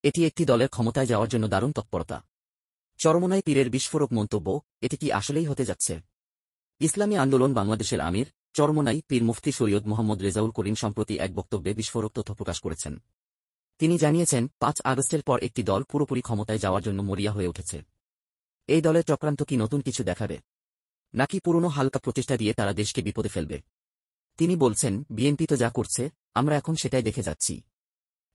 এটি একটি দলের ক্ষমতায় যাওয়ার জন্য দারুণ তৎপরতা। চরমোনাই পীরের বিস্ফোরক মন্তব্য, এটি কি আসলেই হতে যাচ্ছে? ইসলামী আন্দোলন বাংলাদেশের আমির চরমোনাই পীর মুফতি সৈয়দ মোহাম্মদ রেজাউল করিম সম্প্রতি এক বক্তব্যে বিস্ফোরক তথ্য প্রকাশ করেছেন। তিনি জানিয়েছেন, ৫ আগস্টের পর একটি দল পুরোপুরি ক্ষমতায় যাওয়ার জন্য মরিয়া হয়ে উঠেছে। এই দলের চক্রান্ত কি নতুন কিছু দেখাবে, নাকি পুরনো হালকা প্রচেষ্টা দিয়ে তারা দেশকে বিপদে ফেলবে? তিনি বলছেন, বিএনপি তো যা করছে, আমরা এখন সেটাই দেখে যাচ্ছি।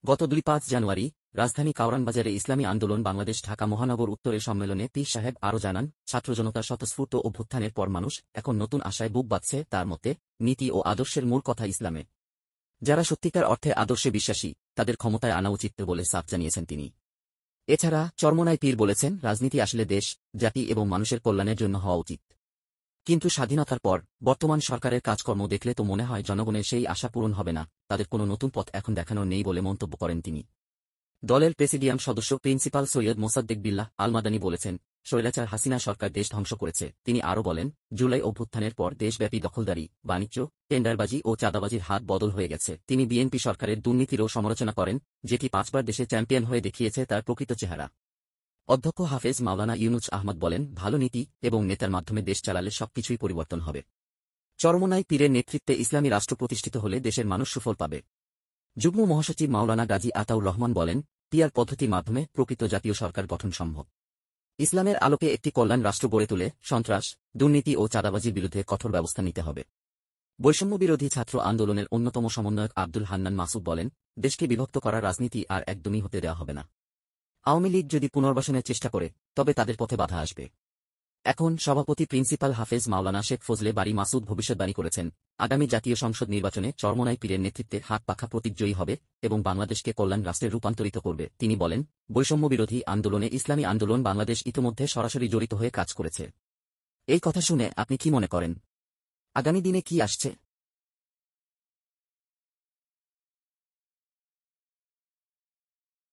গত ২-৫ জানুয়ারি রাজধানী কাওরানবাজারে ইসলামী আন্দোলন বাংলাদেশ ঢাকা মহানগর উত্তরের সম্মেলনে পীর সাহেব আরও জানান, ছাত্র জনতার স্বতঃস্ফূর্ত অভ্যুত্থানের পর মানুষ এখন নতুন আশায় বুক বাঁধছে। তার মতে, নীতি ও আদর্শের মূল কথা ইসলামে। যারা সত্যিকার অর্থে আদর্শে বিশ্বাসী, তাদের ক্ষমতায় আনা উচিত বলে সাফ জানিয়েছেন তিনি। এছাড়া চরমোনাই পীর বলেছেন, রাজনীতি আসলে দেশ, জাতি এবং মানুষের কল্যাণের জন্য হওয়া উচিত। কিন্তু স্বাধীনতার পর বর্তমান সরকারের কাজকর্ম দেখলে তো মনে হয় জনগণের সেই আশা পূরণ হবে না, তাদের কোনো নতুন পথ এখন দেখানো নেই বলে মন্তব্য করেন তিনি। দলের প্রেসিডিয়াম সদস্য প্রিন্সিপাল সৈয়দ মোসাদ্দেক বিল্লাহ আল মাদানী বলেছেন, স্বৈরাচার হাসিনা সরকার দেশ ধ্বংস করেছে। তিনি আরও বলেন, জুলাই অভ্যুত্থানের পর দেশব্যাপী দখলদারি, বাণিজ্য, টেন্ডারবাজি ও চাঁদাবাজির হাত বদল হয়ে গেছে। তিনি বিএনপি সরকারের দুর্নীতিরও সমালোচনা করেন, যেটি ৫বার দেশে চ্যাম্পিয়ন হয়ে দেখিয়েছে তার প্রকৃত চেহারা। অধ্যক্ষ হাফেজ মাওলানা ইউনুস আহমদ বলেন, ভালো নীতি এবং নেতার মাধ্যমে দেশ চালালে সবকিছুই পরিবর্তন হবে। চরমোনাই পীরের নেতৃত্বে ইসলামী রাষ্ট্র প্রতিষ্ঠিত হলে দেশের মানুষ সুফল পাবে। যুগ্ম মহাসচিব মাওলানা গাজী আতাউর রহমান বলেন, পিআর পদ্ধতির মাধ্যমে প্রকৃত জাতীয় সরকার গঠন সম্ভব। ইসলামের আলোকে একটি কল্যাণ রাষ্ট্র গড়ে তুলে সন্ত্রাস, দুর্নীতি ও চাঁদাবাজির বিরুদ্ধে কঠোর ব্যবস্থা নিতে হবে। বৈষম্যবিরোধী ছাত্র আন্দোলনের অন্যতম সমন্বয়ক আব্দুল হান্নান মাসুদ বলেন, দেশকে বিভক্ত করার রাজনীতি আর একদমই হতে দেওয়া হবে না। আওয়ামী লীগ যদি পুনর্বাসনের চেষ্টা করে, তবে তাদের পথে বাধা আসবে। এখন সভাপতি প্রিন্সিপাল হাফেজ মাওলানা শেখ ফজলে বারী মাসুদ ভবিষ্যদ্বাণী করেছেন, আগামী জাতীয় সংসদ নির্বাচনে চরমোনাই পীরের নেতৃত্বে হাত পাখা প্রতীক জয়ী হবে এবং বাংলাদেশকে কল্যাণ রাষ্ট্রে রূপান্তরিত করবে। তিনি বলেন, বৈষম্যবিরোধী আন্দোলনে ইসলামী আন্দোলন বাংলাদেশ ইতোমধ্যে সরাসরি জড়িত হয়ে কাজ করেছে। এই কথা শুনে আপনি কি মনে করেন? আগামী দিনে কি আসছে?